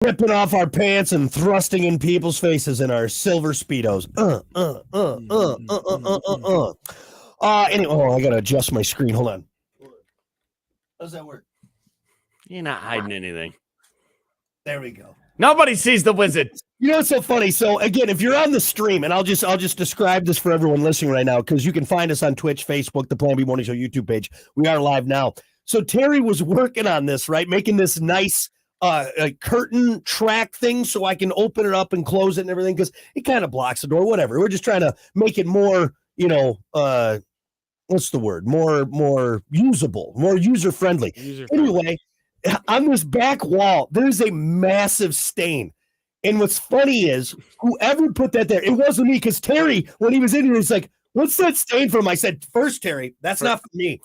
ripping off our pants and thrusting in people's faces in our silver Speedos. Anyway, I gotta adjust my screen. Hold on. How does that work? You're not hiding anything. There we go. Nobody sees the wizard. You know what's so funny? So again, if you're on the stream, and I'll just describe this for everyone listening right now, because you can find us on Twitch, Facebook, the Plan B Morning Show YouTube page. We are live now. So Terry was working on this, right? Making this nice curtain track thing so I can open it up and close it and everything, because it kind of blocks the door, whatever. We're just trying to make it more, what's the word? More usable, more user-friendly. Anyway, on this back wall, there's a massive stain. And what's funny is whoever put that there, it wasn't me, because Terry, when he was in here, he's like, what's that stain from? I said, first, Terry, that's not for me.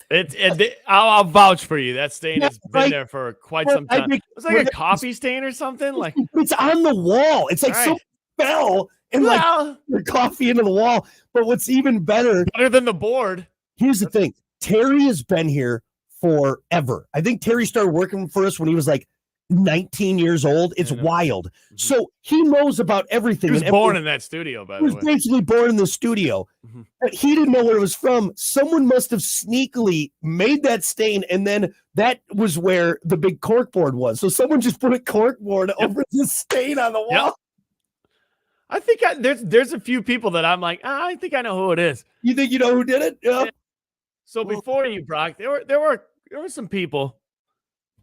I'll vouch for you. That stain has been there for quite some time. It's like a coffee stain or something. Like it's on the wall. It's like someone fell and like your coffee into the wall. But what's even better than the board. Here's the thing. Terry has been here forever. I think Terry started working for us when he was like 19 years old. It's wild. Mm-hmm. So he knows about everything. He was born in that studio, by the way. He was basically born in the studio. Mm-hmm. But he didn't know where it was from. Someone must have sneakily made that stain, and then that was where the big corkboard was. So someone just put a corkboard over the stain on the wall. Yep. I think there's a few people that I'm like, I think I know who it is. You think you know who did it? Yeah. So before you, Brock, there were some people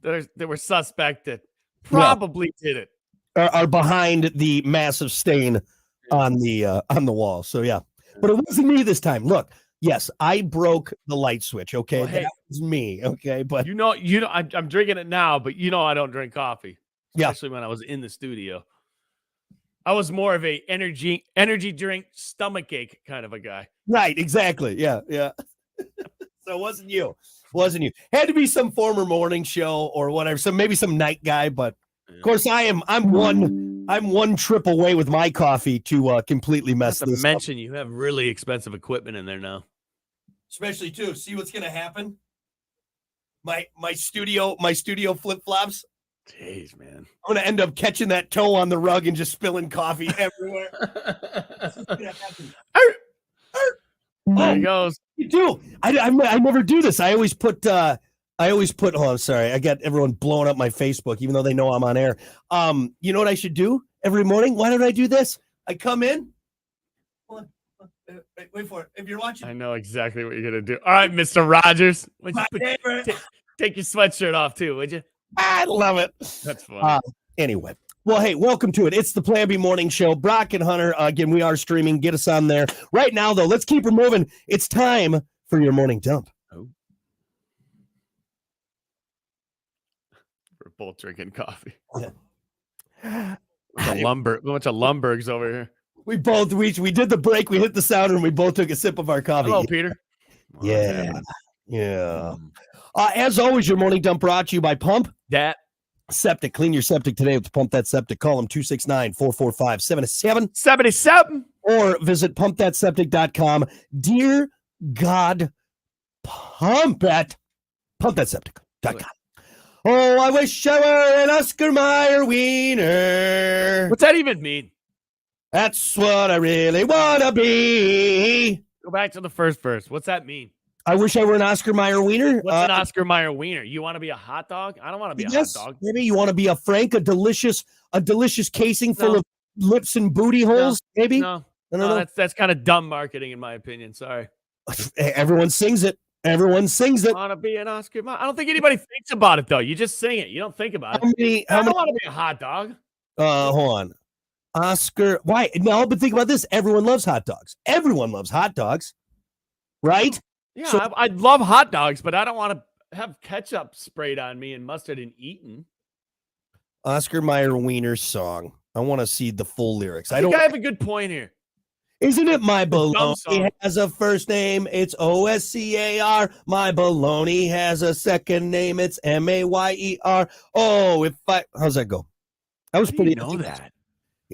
that were suspect that probably did it. Are behind the massive stain on the wall. So yeah, but it wasn't me this time. Look, yes, I broke the light switch. Okay, that was me. Okay, but I'm drinking it now, but I don't drink coffee, especially when I was in the studio. I was more of a energy drink, stomach ache kind of a guy. Right, exactly. Yeah. So it wasn't you. Had to be some former morning show or whatever. Maybe some night guy, but of course I'm one trip away with my coffee to completely mess this up. Mention you have really expensive equipment in there now. Especially too. See what's gonna happen? My studio flip-flops. Jeez, man. I'm going to end up catching that toe on the rug and just spilling coffee everywhere. There he goes. You do. I never do this. I always put, oh, I'm sorry. I got everyone blowing up my Facebook, even though they know I'm on air. You know what I should do every morning? Why don't I do this? I come in. Wait for it. If you're watching. I know exactly what you're going to do. All right, Mr. Rogers. Take your sweatshirt off too, would you? I love it. That's funny. Anyway, well, hey, welcome to it. It's the Plan B Morning Show. Brock and Hunter, again, we are streaming. Get us on there. Right now, though, let's keep her moving. It's time for your morning dump. Oh. We're both drinking coffee. Yeah. A bunch of Lumbergs over here. We did the break. We hit the sounder, and we both took a sip of our coffee. Hello, Peter. Yeah. As always, your morning dump brought to you by Pump That Septic. Clean your septic today with Pump That Septic. Call them 269-445-7777 or visit pumpthatseptic.com. Dear God, pump it. Pumpthatseptic.com. Oh, I wish I were an Oscar Mayer wiener. What's that even mean? That's what I really want to be. Go back to the first verse. What's that mean? I wish I were an Oscar Mayer wiener. What's an Oscar Mayer wiener? You want to be a hot dog? I don't want to be a hot dog. Maybe you want to be a Frank, a delicious casing full of lips and booty holes. Maybe. No, that's kind of dumb marketing in my opinion. Sorry. Everyone sings it. I want to be an Oscar Mayer. I don't think anybody thinks about it though. You just sing it. You don't think about it. I don't want to be a hot dog. Hold on. Oscar. Why? No, but think about this. Everyone loves hot dogs. Right? Yeah, so, I love hot dogs, but I don't want to have ketchup sprayed on me and mustard and eaten. Oscar Mayer wiener song. I want to see the full lyrics. I have a good point here. Isn't it my baloney has a first name? It's Oscar. My baloney has a second name. It's Mayer. Oh, how's that go? I was pretty. Know that.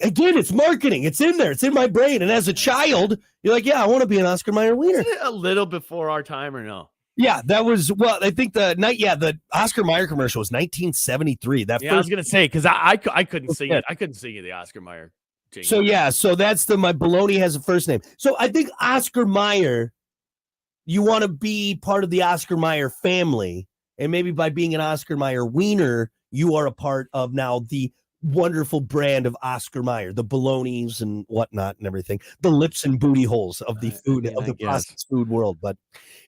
Again, it's marketing. It's in there. It's in my brain. And as a child, you're like, yeah, I want to be an Oscar Mayer wiener. Isn't it a little before our time or no? Yeah, that was I think the Oscar Mayer commercial was 1973. I was gonna say because I couldn't sing it. I couldn't sing it. The Oscar Mayer jingle. So that's my baloney has a first name. So I think Oscar Mayer, you want to be part of the Oscar Mayer family, and maybe by being an Oscar Mayer wiener, you are a part of now the wonderful brand of Oscar Mayer, the balonies and whatnot and everything, the lips and booty holes of the food of the processed food world. But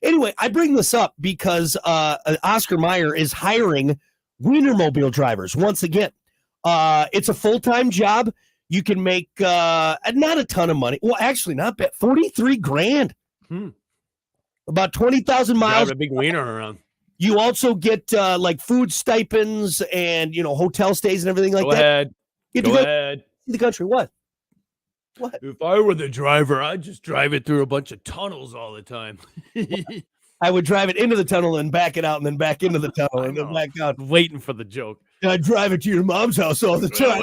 anyway, I bring this up because Oscar Mayer is hiring Wienermobile drivers once again. It's a full-time job. You can make not a ton of money. Well, actually, not bad. 43 grand. About 20,000 miles. Drive a big wiener around. You also get like food stipends and hotel stays and everything like that. Go ahead. See the country. What? If I were the driver, I'd just drive it through a bunch of tunnels all the time. I would drive it into the tunnel and back it out and then back into the tunnel and then back out. Waiting for the joke. I'd drive it to your mom's house all the time.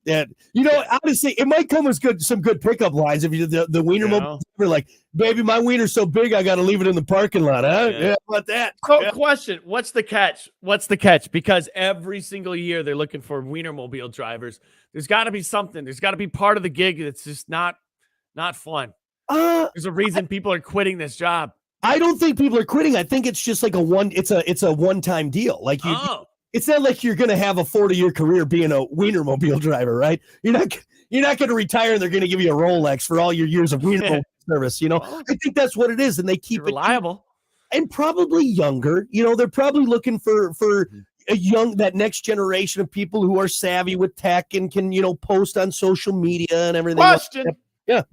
Yeah, honestly, it might come with some good pickup lines if you did the wiener mobile. Like, baby, my wiener's so big, I got to leave it in the parking lot. Huh? Yeah, how about that? So, question: what's the catch? Because every single year they're looking for Wienermobile drivers. There's got to be something. There's got to be part of the gig that's just not fun. There's a reason people are quitting this job. I don't think people are quitting. I think it's just like it's a one-time deal. Like it's not like you're going to have a 40-year career being a Wienermobile driver, right? You're not going to retire and they're going to give you a Rolex for all your years of Wienermobile service. I think that's what it is, and they keep it reliable and probably younger. They're probably looking for that next generation of people who are savvy with tech and can post on social media and everything. Question. Yeah.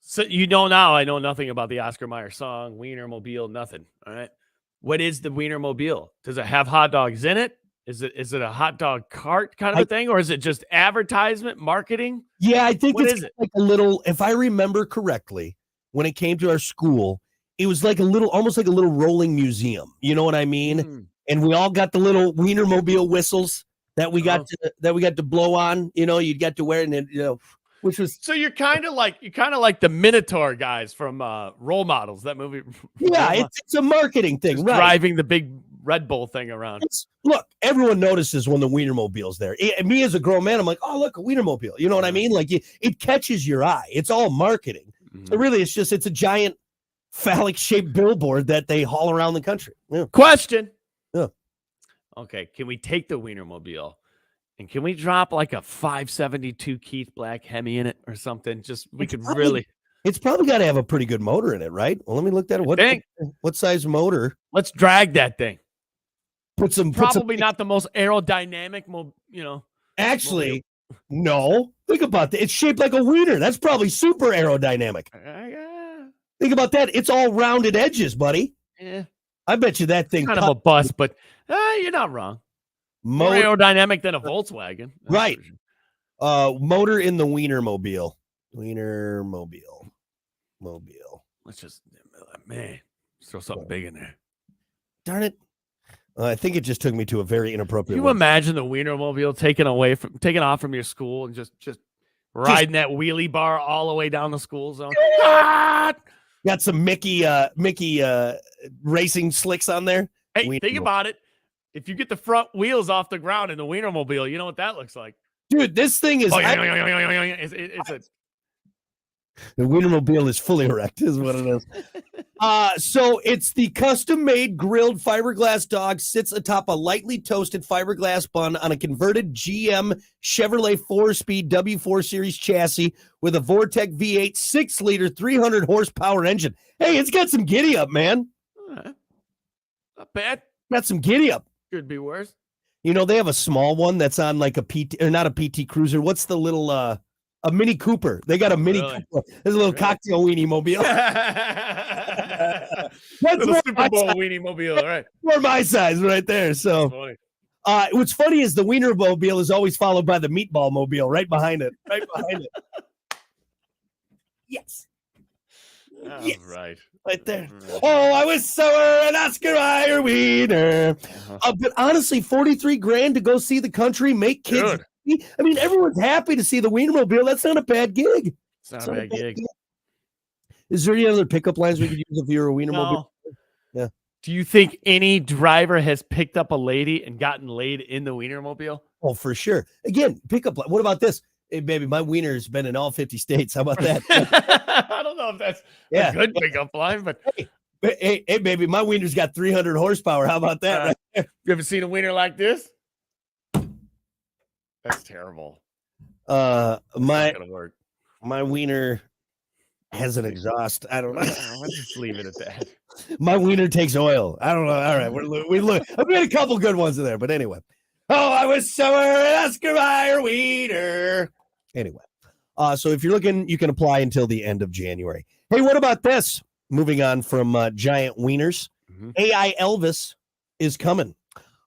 So now I know nothing about the Oscar Mayer song, Wienermobile, nothing. All right. What is the Wienermobile? Does it have hot dogs in it? Is it a hot dog cart kind of a thing, or is it just advertisement marketing? Yeah, I think it's like a little, if I remember correctly, when it came to our school, it was like almost like a little rolling museum. You know what I mean? And we all got the little Wienermobile whistles that we got to blow on. You got to wear, and which was so you're kind of like the Minotaur guys from Role Models, that movie. Yeah, it's a marketing thing, right? Driving the big Red Bull thing around. Look, everyone notices when the Wienermobile's there. Me as a grown man, I'm like, oh, look, a Wienermobile. You know what I mean? Like it catches your eye. It's all marketing. So really, it's a giant phallic-shaped billboard that they haul around the country. Yeah. Question. Yeah. Okay, can we take the Wienermobile? And can we drop like a 572 Keith Black Hemi in it or something? It's probably got to have a pretty good motor in it, right? Well, let me look at it. What size motor? Let's drag that thing. Probably not the most aerodynamic, Actually, no. Think about that. It's shaped like a wiener. That's probably super aerodynamic. Think about that. It's all rounded edges, buddy. Yeah. I bet you that thing. Kind of a bust, but you're not wrong. More aerodynamic than a Volkswagen. Right. Motor in the Wienermobile. Wienermobile. Let's just, throw something big in there. Darn it. I think it just took me to a very inappropriate. Can you imagine the Wienermobile taken off from your school and just riding that wheelie bar all the way down the school zone? Got some Mickey racing slicks on there. Hey, think about it. If you get the front wheels off the ground in the Wienermobile, you know what that looks like. Dude, this thing is... The Wienermobile is fully erect, is what it is. So it's the custom-made grilled fiberglass dog sits atop a lightly toasted fiberglass bun on a converted GM Chevrolet 4-speed W4 Series chassis with a Vortec V8 6-liter 300 horsepower engine. Hey, it's got some giddy up, man. Not bad. Got some giddy up. Could be worse. They have a small one that's on like a PT, or not a PT Cruiser. What's the little a Mini Cooper? They got a Mini Cooper. There's a little cocktail weenie mobile. That's the Super Bowl weenie mobile, right? For my size, right there. So, what's funny is the Wienermobile is always followed by the Meatball Mobile right behind it. Yes. Yes. Right. Right there. Oh, I was sour and Oscar Mayer wiener. But honestly, 43 grand to go see the country, make kids. Dude. I mean, everyone's happy to see the Wienermobile. That's not a bad gig. It's not a bad gig. Is there any other pickup lines we could use if you're a wiener mobile? Yeah. Do you think any driver has picked up a lady and gotten laid in the Wienermobile? Oh, for sure. Again, pickup line. What about this? Hey, baby, my wiener's been in all 50 states. How about that? I don't know if that's a good pickup line, but hey, baby, my wiener's got 300 horsepower. How about that? You ever seen a wiener like this? That's terrible. My wiener has an exhaust. I don't know. Let's just leave it at that. My wiener takes oil. I don't know. All right, we look. We had a couple good ones in there, but anyway. Oh, I was somewhere in Oscar Mayer wiener. Anyway, so if you're looking, you can apply until the end of January. Hey, what about this? Moving on from giant wieners, AI Elvis is coming.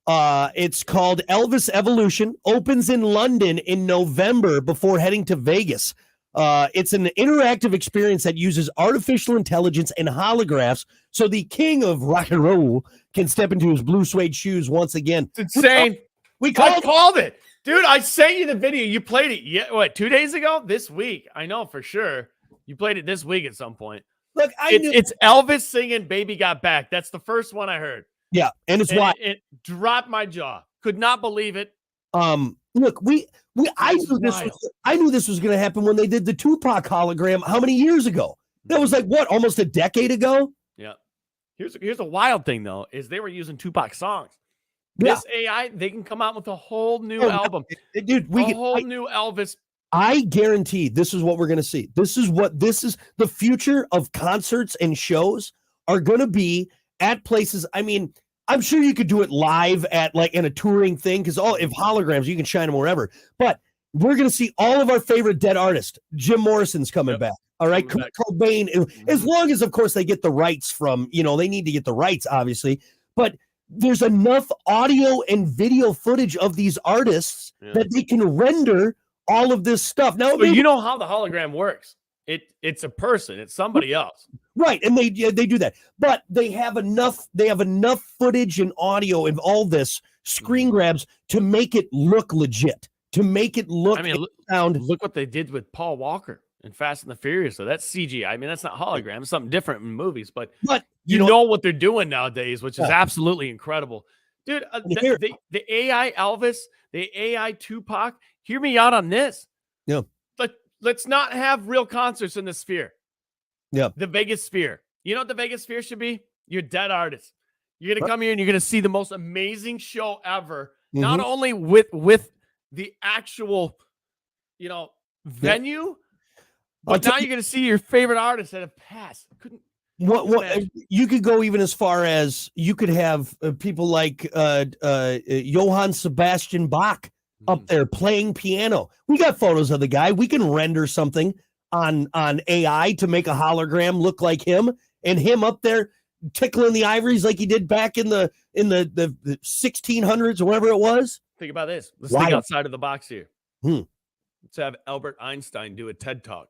It's called Elvis Evolution. Opens in London in November before heading to Vegas. It's an interactive experience that uses artificial intelligence and holographs, so the king of rock and roll can step into his blue suede shoes once again. It's insane. We called it. Dude, I sent you the video. You played it 2 days ago? This week. I know for sure. You played it this week at some point. Look, it's Elvis singing Baby Got Back. That's the first one I heard. Yeah, and it's why it dropped my jaw. Could not believe it. Look, I knew this was going to happen when they did the Tupac hologram how many years ago? That was like what, almost a decade ago? Yeah. Here's a wild thing though, is they were using Tupac songs. This AI, they can come out with a whole new album. Dude, new Elvis. I guarantee this is what we're going to see. This is the future of concerts and shows are going to be at places. I mean, I'm sure you could do it live at like in a touring thing because if holograms, you can shine them wherever. But we're going to see all of our favorite dead artists. Jim Morrison's coming back. All right. Kurt Cobain, as long as, of course, they get the rights from, they need to get the rights, obviously. But there's enough audio and video footage of these artists that they can render all of this stuff. Now, you know how the hologram works. It's a person. It's somebody else. Right, and they do that. But they have enough footage and audio of all this screen grabs to make it look legit, to make it look sound. Look what they did with Paul Walker in Fast and the Furious. So that's CGI. I mean, that's not hologram. It's something different in movies, but you know what they're doing nowadays, which is absolutely incredible. Dude, the AI Elvis, the AI Tupac, hear me out on this. Yeah. Let's not have real concerts in the Sphere. Yeah. The Vegas Sphere. You know what the Vegas Sphere should be? You're dead artists. You're going to come here and you're going to see the most amazing show ever. Not only with the actual, venue, but now you're going to see your favorite artists that have passed. What you could go even as far as you could have people like Johann Sebastian Bach up there playing piano. We got photos of the guy. We can render something on AI to make a hologram look like him, and him up there tickling the ivories like he did back in the 1600s or whatever it was. Think about this. Let's think outside of the box here. Let's have Albert Einstein do a TED Talk.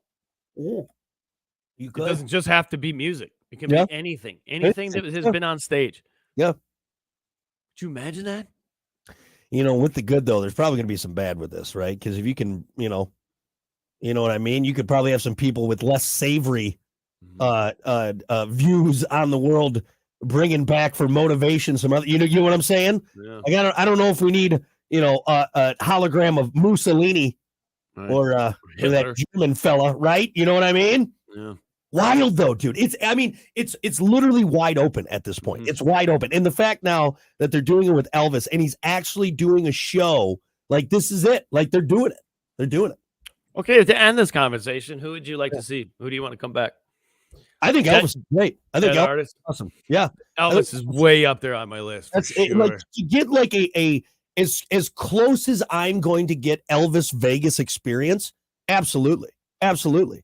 It doesn't just have to be music. It can be anything that has been on stage. Yeah. Could you imagine that? With the good though, there's probably going to be some bad with this, right? Because if you can, you know what I mean? You could probably have some people with less savory views on the world bringing back for motivation some other, you know what I'm saying? Yeah. Like, I don't know if we need, a hologram of Mussolini or that German fella, right? You know what I mean? Yeah. Wild though, dude. It's literally wide open at this point. It's wide open. And the fact now that they're doing it with Elvis and he's actually doing a show, like this is it. Like they're doing it. They're doing it. Okay, to end this conversation, who would you like to see? Who do you want to come back? I think Elvis is great. I think Elvis is awesome. Yeah. Elvis is way up there on my list. That's it. Like to get like as close as I'm going to get Elvis Vegas experience. Absolutely. Absolutely.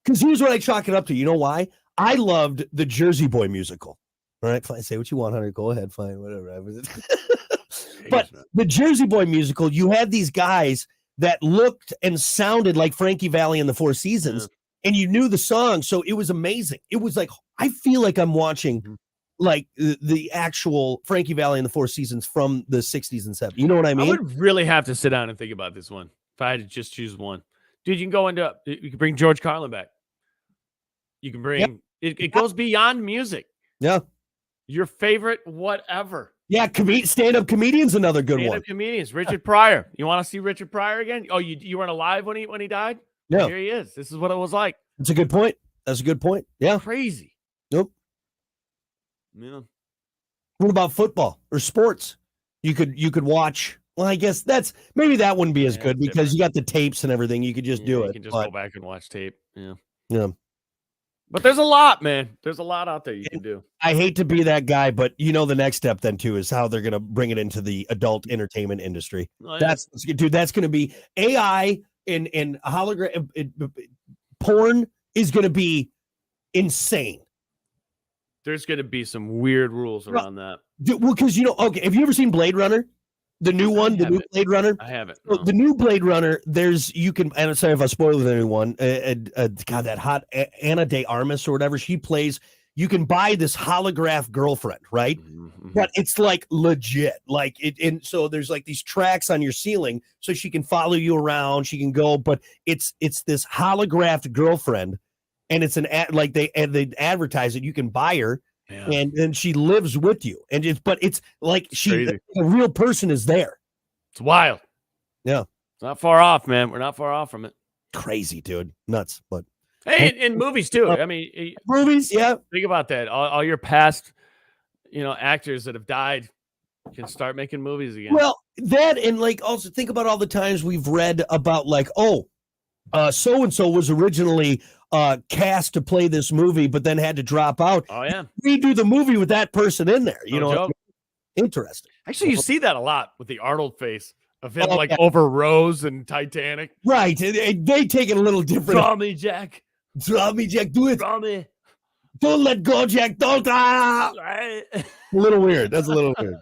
Because here's what I chalk it up to. You know why? I loved the Jersey Boy musical. All right, fine. Say what you want, Hunter. Go ahead. Fine, whatever. But the Jersey Boy musical, you had these guys that looked and sounded like Frankie Valli and the Four Seasons, and you knew the song, so it was amazing. It was like, I feel like I'm watching like the actual Frankie Valli and the Four Seasons from the 60s and 70s. You know what I mean? I would really have to sit down and think about this one if I had to just choose one. Dude, you can bring George Carlin back. You can bring it goes beyond music. Yeah. Your favorite whatever. Yeah, stand-up comedian's another good one. Stand-up comedians. Richard Pryor. You want to see Richard Pryor again? Oh, you weren't alive when he died? Yeah. Well, here he is. This is what it was like. That's a good point. That's a good point. Yeah. Crazy. Nope. Yeah. What about football or sports? You could watch. Well, I guess maybe that wouldn't be as good because you got the tapes and everything. You could just do it. You can just go back and watch tape. Yeah. Yeah. But there's a lot, man. There's a lot out there you can do. I hate to be that guy, but the next step then too is how they're going to bring it into the adult entertainment industry. Oh, yeah. That's going to be AI and hologram porn is going to be insane. There's going to be some weird rules around that. Well, because okay, have you ever seen Blade Runner? The new one, the new Blade Runner. I haven't. No. The new Blade Runner. And I'm sorry if I spoiled anyone. God, that hot Anna de Armas or whatever she plays. You can buy this holograph girlfriend, right? Mm-hmm. But it's like legit, like it. And so there's like these tracks on your ceiling, so she can follow you around. She can go, but it's this holographed girlfriend, and it's an ad. Like they advertise it. You can buy her. Yeah. And she lives with you, and it's like a real person is there. It's wild. Yeah, it's not far off, man. We're not far off from it. Crazy, dude, nuts. But hey, in movies too. I mean, movies. Yeah, think about that. All your past, actors that have died can start making movies again. Well, that and like also think about all the times we've read about like, so and so was originally cast to play this movie, but then had to drop out. Oh yeah, redo the movie with that person in there. Interesting. Actually, you see that a lot with the Arnold face of him, over Rose and Titanic. Right, they take it a little different. Draw me, Jack. Draw me, Jack. Do it. Draw me. Don't let go, Jack. Don't. Right. A little weird. That's a little weird.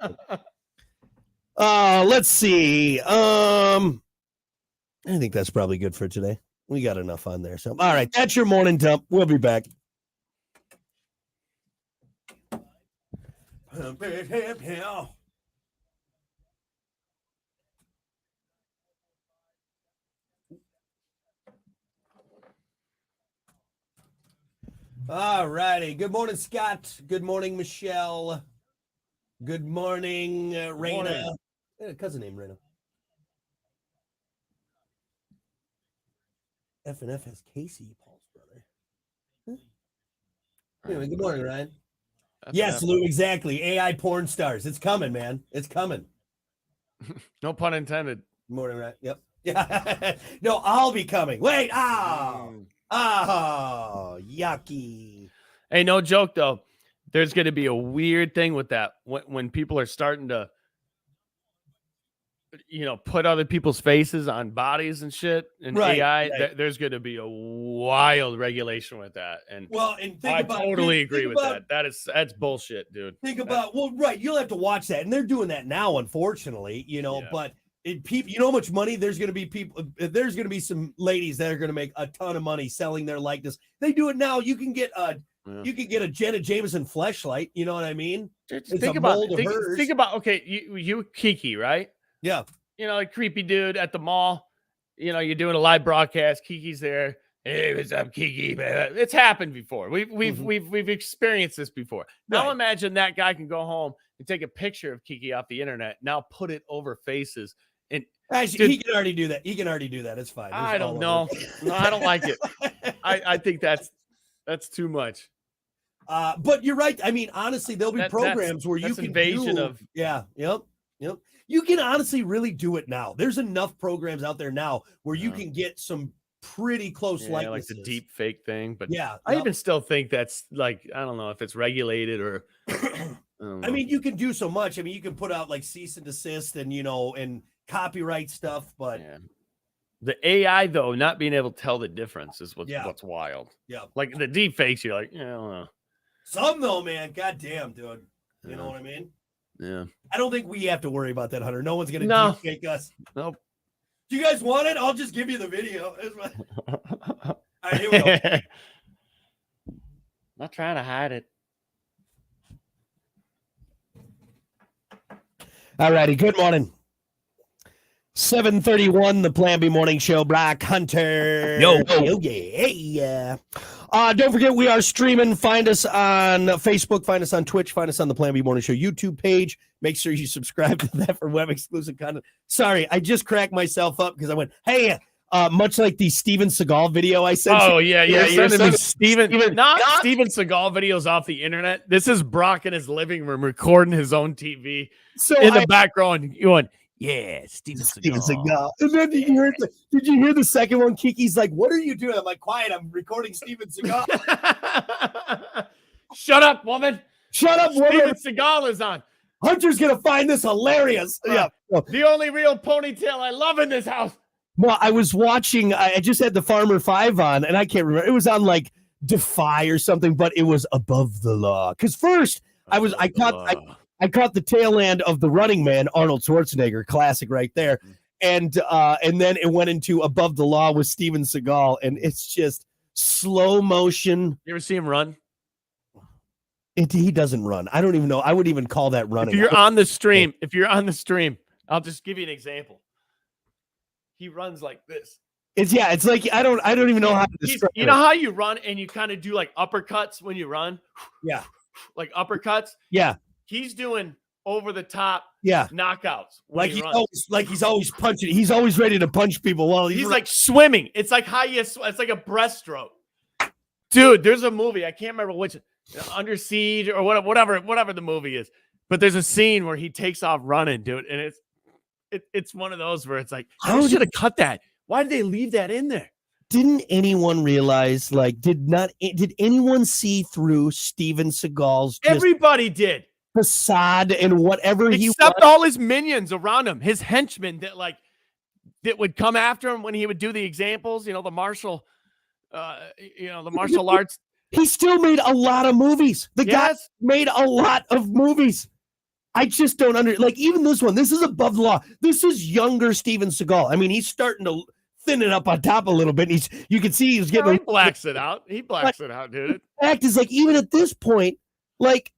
Let's see. I think that's probably good for today. We got enough on there. So, all right, that's your morning dump. We'll be back. All righty. Good morning, Scott. Good morning, Michelle. Good morning, Raina. Cousin named Raina. F&F has Casey, Paul's brother. Huh? Anyway, good morning, Ryan. Yes, Lou, exactly. AI porn stars. It's coming, man. It's coming. No pun intended. Good morning, Ryan. Yep. Yeah. No, I'll be coming. Wait. Yucky. Hey, no joke, though. There's going to be a weird thing with that when people are starting to put other people's faces on bodies and shit and AI, right. There's going to be a wild regulation with that. And I totally agree with that. That's bullshit, dude. Right. You'll have to watch that. And they're doing that now, unfortunately, but you know how much money there's going to be there's going to be some ladies that are going to make a ton of money selling their likeness. They do it now. You can get a Jenna Jameson fleshlight. You know what I mean? Think about, okay, you Kiki, right? Yeah. Like creepy dude at the mall. You're doing a live broadcast. Kiki's there. Hey, what's up, Kiki? It's happened before. We've experienced this before. Now imagine that guy can go home and take a picture of Kiki off the internet. Now put it over faces. And actually, he can already do that. It's fine. I don't know. No, I don't like it. I think that's too much. But you're right. I mean, honestly, there'll be programs where you can invasion of. Yeah. Yep. You can honestly really do it now. There's enough programs out there now where you can get some pretty close likenesses. Like the deep fake thing. But yeah, I even still think that's like, I don't know if it's regulated or. I mean, you can do so much. I mean, you can put out like cease and desist and, and copyright stuff, but. Yeah. The AI, though, not being able to tell the difference is what's wild. Yeah. Like the deep fakes, you're like, I don't know. Some though, man. God damn, dude. You know what I mean? Yeah. I don't think we have to worry about that, Hunter. No one's going to deep fake us. Nope. Do you guys want it? I'll just give you the video. All right, here we go. Not trying to hide it. All righty. Good morning. 7:31, the Plan B Morning Show. Brock Hunter. Yo. Yeah. Don't forget, we are streaming. Find us on Facebook. Find us on Twitch. Find us on the Plan B Morning Show YouTube page. Make sure you subscribe to that for web exclusive content. Sorry, I just cracked myself up because I went, hey, much like the Steven Seagal video I sent. Oh, yeah. You're sending me Steven Steven Seagal videos off the internet. This is Brock in his living room recording his own TV. So in the background, you went, yeah, Steven Seagal. And then did you hear the second one? Kiki's like, what are you doing? I'm like, quiet, I'm recording Steven Seagal. Shut up, woman. Shut up, woman. Steven Seagal is on. Hunter's going to find this hilarious. Yeah. The only real ponytail I love in this house. Well, I was watching, I just had the Farmer 5 on, and I can't remember. It was on like Defy or something, but it was Above the Law. Because first, I caught the tail end of The Running Man, Arnold Schwarzenegger, classic right there. And then it went into Above the Law with Steven Seagal, and it's just slow motion. You ever see him run? He doesn't run. I don't even know. I would even call that running. If you're on the stream, I'll just give you an example. He runs like this. It's like I don't even know how to describe it. You know how you run and you kind of do like uppercuts when you run? Yeah. Like uppercuts? Yeah. He's doing over the top knockouts. He's always punching. He's always ready to punch people while he's like swimming. It's like it's like a breaststroke. Dude, there's a movie. I can't remember which, Under Siege or whatever the movie is. But there's a scene where he takes off running, dude, and it's one of those where it's like, I should have cut that. Why did they leave that in there? Didn't anyone realize, did anyone see through Steven Seagal's Everybody did. facade and whatever except all his minions around him, his henchmen that would come after him when he would do the examples, the martial arts. He still made a lot of movies. The guy made a lot of movies. I just don't even this one. This is Above the Law. This is younger Steven Seagal. I mean, he's starting to thin it up on top a little bit. You can see he's getting. He blacks it out. He blacks it out, dude. The fact is, even at this point, they're like,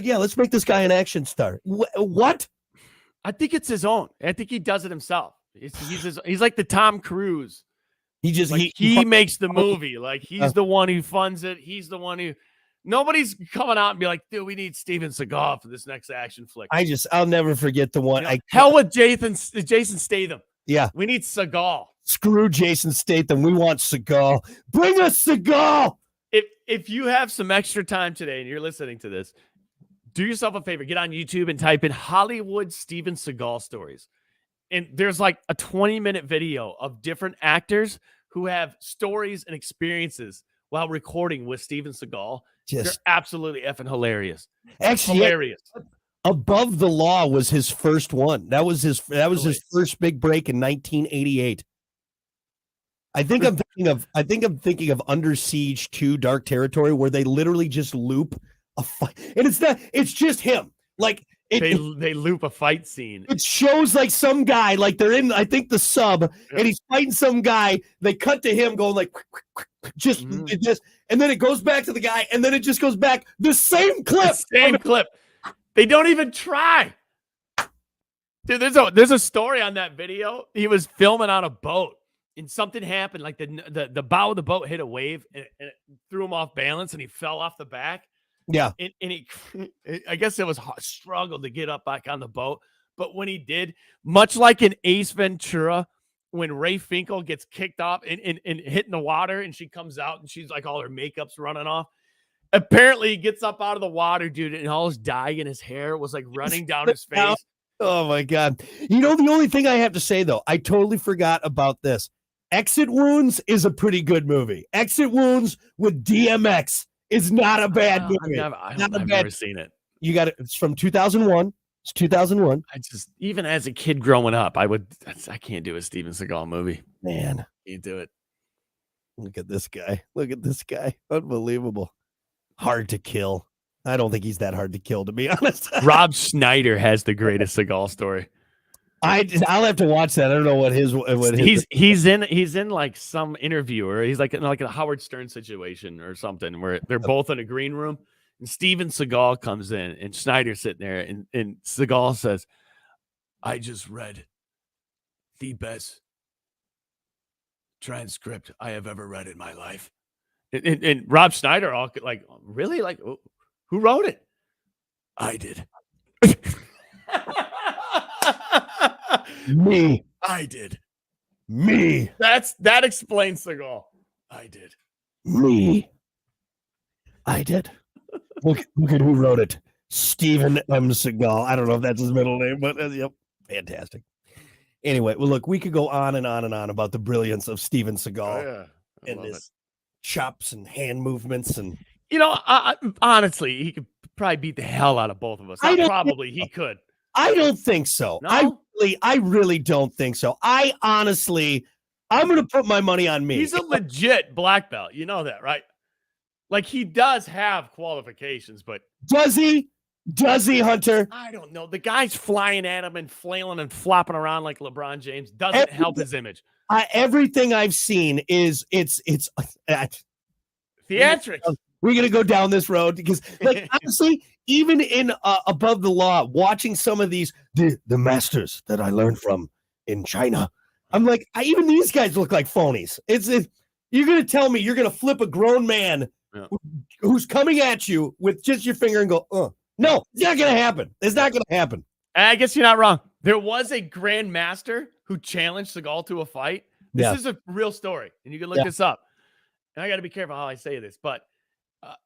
yeah, let's make this guy an action star. What? I think it's his own. I think he does it himself. He's like the Tom Cruise. He makes the movie. Like he's the one who funds it. He's the one who. Nobody's coming out and be like, dude, we need Steven Seagal for this next action flick. I'll never forget the one. Hell with Jason Statham. Yeah. We need Seagal. Screw Jason Statham. We want Seagal. Bring us Seagal. If you have some extra time today and you're listening to this, do yourself a favor. Get on YouTube and type in Hollywood Steven Seagal stories. And there's like a 20-minute video of different actors who have stories and experiences while recording with Steven Seagal. They're absolutely effing hilarious. Actually, hilarious. Above the Law was his first one. That was his first big break in 1988. I think I'm thinking of Under Siege 2 Dark Territory, where they literally just loop a fight. And it's just him. Like they loop a fight scene. It shows like some guy, like they're in, I think, the sub, and he's fighting some guy. They cut to him going like and then it goes back to the guy, and then it just goes back. The same clip. Clip. They don't even try. Dude, there's a story on that video. He was filming on a boat, and something happened. Like the bow of the boat hit a wave, and it threw him off balance, and he fell off the back. Yeah. And I guess it was a struggle to get up back on the boat. But when he did, much like in Ace Ventura, when Ray Finkel gets kicked off and hit in the water, and she comes out and she's like, all her makeup's running off. Apparently he gets up out of the water, dude, and all his dye in his hair was like running down his face. Oh my God. The only thing I have to say though, I totally forgot about this. Exit Wounds is a pretty good movie. Exit Wounds with DMX is not a bad movie. I've never seen it. You got it. It's from 2001. It's 2001. Even as a kid growing up, I can't do a Steven Seagal movie. Man, can't do it. Look at this guy. Unbelievable. Hard to kill. I don't think he's that hard to kill, to be honest. Rob Schneider has the greatest Seagal story. I'll have to watch that. I don't know what he's in like some interview, or he's like in like a Howard Stern situation or something where they're both in a green room, and Steven Seagal comes in and Schneider's sitting there, and Seagal says, I just read the best transcript I have ever read in my life. And Rob Schneider, all like, really? Like, who wrote it? I did. Me. I did. Me. That explains the goal. I did. Me. I did. Look at who wrote it. Stephen M. Seagal. I don't know if that's his middle name, but yep, fantastic. Anyway, well, look, we could go on and on and on about the brilliance of Steven Seagal and his chops and hand movements. And honestly, he could probably beat the hell out of both of us. He could. I don't think so. No? I really don't think so. I'm going to put my money on me. He's a legit black belt. You know that, right? Like, he does have qualifications, but does he? Does he, Hunter? I don't know. The guy's flying at him and flailing and flopping around like LeBron James doesn't help his image. Everything I've seen is it's theatrics. We're gonna go down this road because, like, honestly, even in Above the Law, watching some of these the masters that I learned from in China, I'm like, even these guys look like phonies. You're gonna tell me you're gonna flip a grown man who's coming at you with just your finger and go, no, it's not going to happen. It's not going to happen. I guess you're not wrong. There was a grandmaster who challenged Seagal to a fight. This is a real story, and you can look this up. And I got to be careful how I say this, but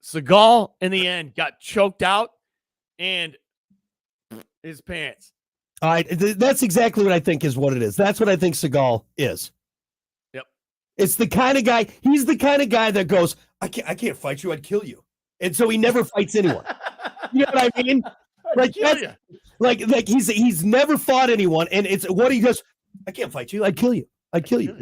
Seagal, in the end, got choked out and his pants. All right, that's exactly what I think is what it is. That's what I think Seagal is. Yep. It's the kind of guy, he's the kind of guy that goes, I can't fight you, I'd kill you. And so he never fights anyone. You know what I mean? Like he's never fought anyone, and it's what he goes. I can't fight you. I'd kill you. I'd kill you.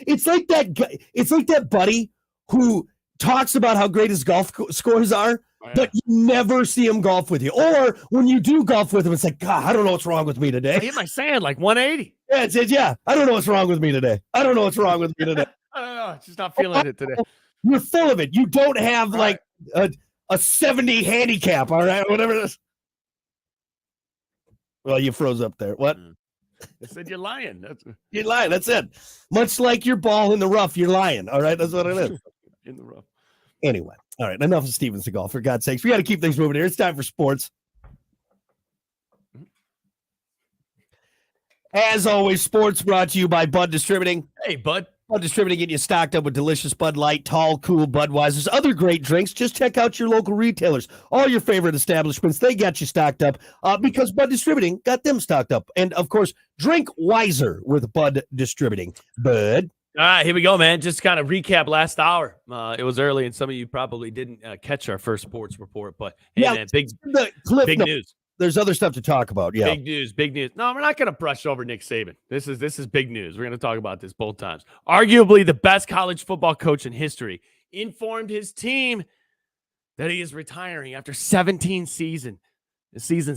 It's like that guy. It's like that buddy who talks about how great his golf scores are, but you never see him golf with you. Or when you do golf with him, it's like, God, I don't know what's wrong with me today. I hit my sand like 180. Yeah. I don't know what's wrong with me today. I don't know what's wrong with me today. I don't know. Just not feeling it today. You're full of it. You don't have like a 70 handicap, all right? Whatever it is. Well, you froze up there. What? I said you're lying. You're lying. That's it. Much like your ball in the rough, you're lying. All right? That's what it is. In the rough. Anyway. All right. Enough of Steven Seagal, for God's sakes. We got to keep things moving here. It's time for sports. As always, sports brought to you by Bud Distributing. Hey, Bud. Bud Distributing, getting you stocked up with delicious Bud Light, tall, cool Budweisers, other great drinks. Just check out your local retailers. All your favorite establishments, they got you stocked up because Bud Distributing got them stocked up. And, of course, drink wiser with Bud Distributing. Bud. All right, here we go, man. Just kind of recap last hour. It was early, and some of you probably didn't catch our first sports report. But, hey, man, big news. There's other stuff to talk about. Yeah. Big news. No, we're not going to brush over Nick Saban. This is big news. We're going to talk about this both times. Arguably the best college football coach in history informed his team that he is retiring after 17 seasons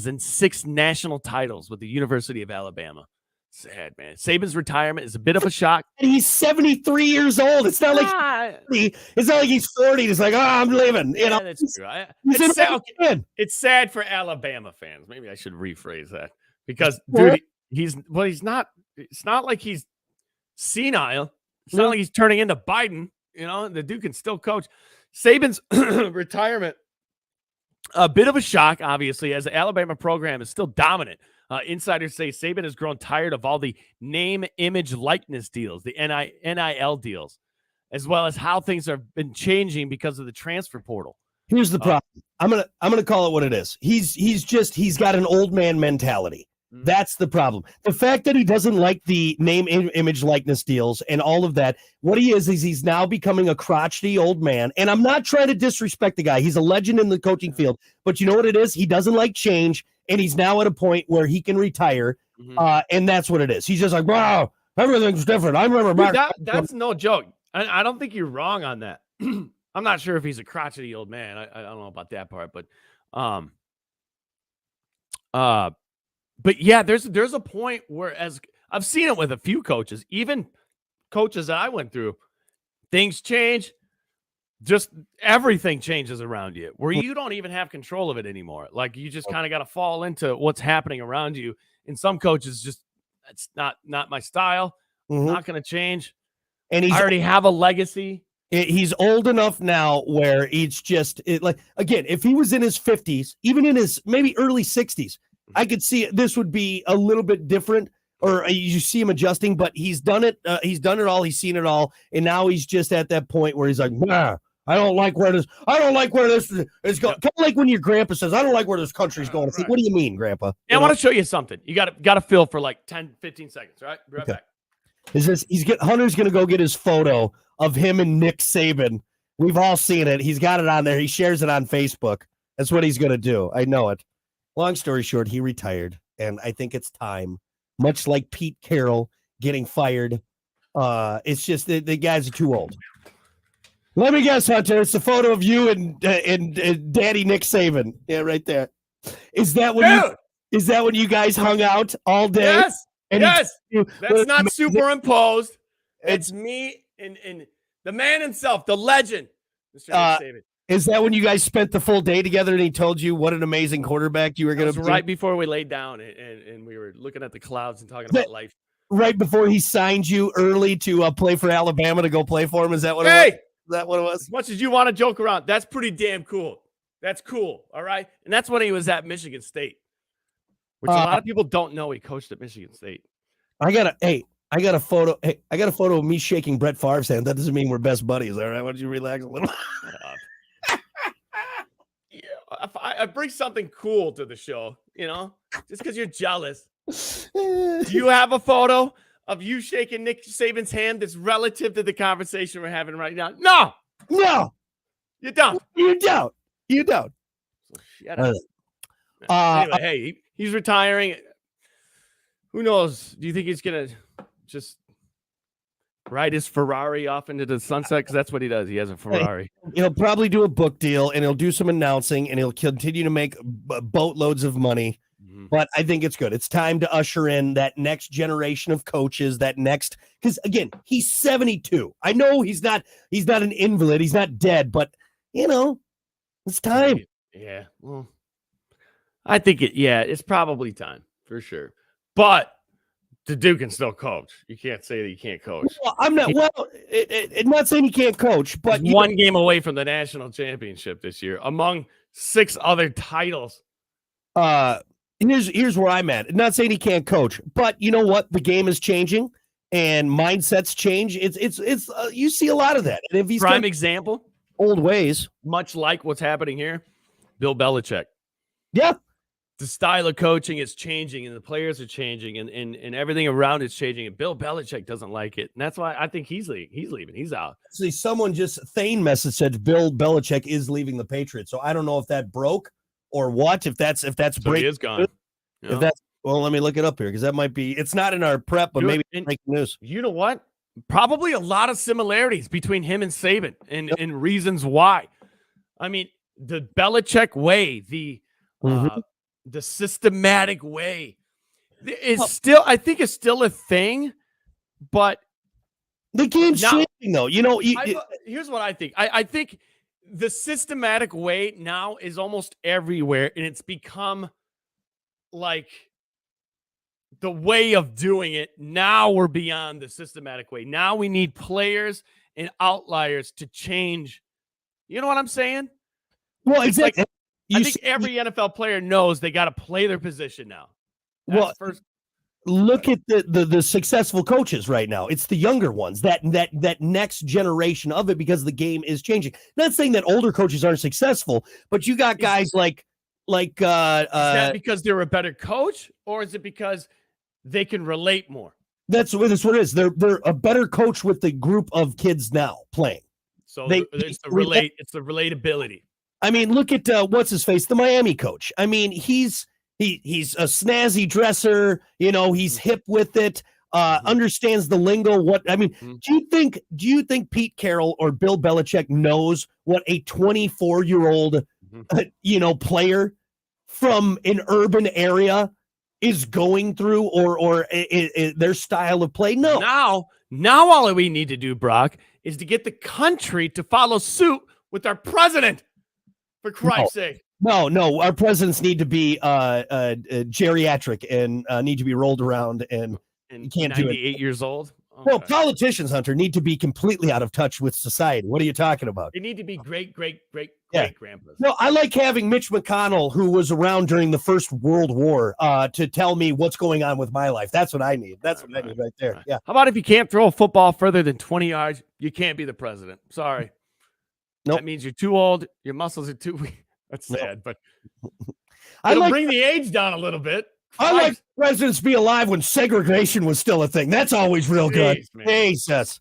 and 6 national titles with the University of Alabama. Sad, man. Saban's retirement is a bit of a shock. And he's 73 years old. It's not like it's not like he's 40. It's like, I'm leaving. You know, that's true. It's sad for Alabama fans. Maybe I should rephrase that because, dude, he's not. It's not like he's senile. It's not like he's turning into Biden. You know, the dude can still coach. Saban's retirement, a bit of a shock, obviously, as the Alabama program is still dominant. Insiders say Saban has grown tired of all the name, image, likeness deals, the NIL deals, as well as how things have been changing because of the transfer portal. Here's the problem. I'm gonna call it what it is. He's got an old man mentality. That's the problem. The fact that he doesn't like the name, image, likeness deals and all of that. What he is he's now becoming a crotchety old man. And I'm not trying to disrespect the guy. He's a legend in the coaching field. But you know what it is? He doesn't like change. And he's now at a point where he can retire. And that's what it is. He's just like, wow, everything's different. I remember back. That's no joke. I don't think you're wrong on that. I'm not sure if he's a crotchety old man. I don't know about that part, but yeah, there's a point where, as I've seen it with a few coaches, even coaches that I went through, things change. Just everything changes around you where you don't even have control of it anymore. Like you just kind of got to fall into what's happening around you. And some coaches just, It's not my style. Not going to change. And I already have a legacy. He's old enough now where it's just like, again, if he was in his 50s, even in his maybe early 60s, I could see this would be a little bit different, or you see him adjusting, but he's done it. He's done it all. He's seen it all. And now he's just at that point where he's like, nah, I don't like where this is going. Kind of like when your grandpa says, I don't like where this country's going. It's like, what do you mean, grandpa? I want to show you something. You got to feel for like 10, 15 seconds, right? Be right back. Hunter's going to go get his photo of him and Nick Saban. We've all seen it. He's got it on there. He shares it on Facebook. That's what he's going to do. I know it. Long story short, he retired, and I think it's time. Much like Pete Carroll getting fired. It's just the guys are too old. Let me guess, Hunter. It's a photo of you and Daddy Nick Saban. Yeah, right there. Is that when you guys hung out all day? Yes. Yes. That's not superimposed. It's me and the man himself, the legend, Mr. Nick Saban. Is that when you guys spent the full day together and he told you what an amazing quarterback you were going to be? Right before we laid down and we were looking at the clouds and talking about life. Right before he signed you early to play for Alabama to go play for him? Is that what it was? Is that what it was? As much as you want to joke around, that's pretty damn cool. That's cool. All right. And that's when he was at Michigan State, which a lot of people don't know he coached at Michigan State. I got a photo. Hey, I got a photo of me shaking Brett Favre's hand. That doesn't mean we're best buddies. All right. Why don't you relax a little? I bring something cool to the show, just because you're jealous. Do you have a photo of you shaking Nick Saban's hand that's relative to the conversation we're having right now? No. You don't. So shut up. Anyway, hey, he's retiring. Who knows? Do you think he's going to just ride his Ferrari off into the sunset? Because that's what he does. He has a Ferrari. He'll probably do a book deal, and he'll do some announcing, and he'll continue to make boatloads of money. Mm-hmm. But I think it's good. It's time to usher in that next generation of coaches, because again, he's 72. I know he's not an invalid. He's not dead, but it's time. Yeah. Well, I think it's probably time for sure. But the dude can still coach. You can't say that he can't coach. Well, I'm not. Not saying he can't coach, but he's one game away from the national championship this year, among 6 other titles. Here's where I'm at. Not saying he can't coach, but you know what? The game is changing, and mindsets change. It's you see a lot of that. And if he's prime example, old ways, much like what's happening here, Bill Belichick. Yeah. The style of coaching is changing, and the players are changing, and everything around it's changing. And Bill Belichick doesn't like it, and that's why I think he's leaving. He's out. See, someone just Thane message said Bill Belichick is leaving the Patriots. So I don't know if that broke or what. If that's so he is gone. If that's let me look it up here because that might be. It's not in our prep, but maybe it's breaking news. You know what? Probably a lot of similarities between him and Saban, and reasons why. I mean, the Belichick way, the systematic way is I think it's still a thing, but the game's changing though. Here's what I think. I think the systematic way now is almost everywhere, and it's become like the way of doing it. Now we're beyond the systematic way. Now we need players and outliers to change. You know what I'm saying? Well, exactly. I think every NFL player knows they got to play their position now. Look at the successful coaches right now. It's the younger ones, that next generation of it, because the game is changing. Not saying that older coaches aren't successful, but you got guys like is that because they're a better coach, or is it because they can relate more? That's what it is. They're a better coach with the group of kids now playing. So it's the relatability. I mean, look at what's his face, the Miami coach. I mean, he's a snazzy dresser. He's hip with it. Understands the lingo. Do you think Pete Carroll or Bill Belichick knows what a 24-year-old player from an urban area is going through, or their style of play? No. Now all we need to do, Brock, is to get the country to follow suit with our president. For Christ's sake. No. Our presidents need to be geriatric and need to be rolled around and and can't do it. 98 years old. Well, Okay. politicians, Hunter, need to be completely out of touch with society. What are you talking about? They need to be great Yeah. grandpas. Well, I like having Mitch McConnell, who was around during the First World War, to tell me what's going on with my life. That's what I need. That's what I need right there. Yeah. How about if you can't throw a football further than 20 yards, you can't be the president. Sorry. Nope. That means you're too old. Your muscles are too weak. That's sad, but I like bring the age down a little bit. I like presidents be alive when segregation was still a thing. That's always real good. Jesus.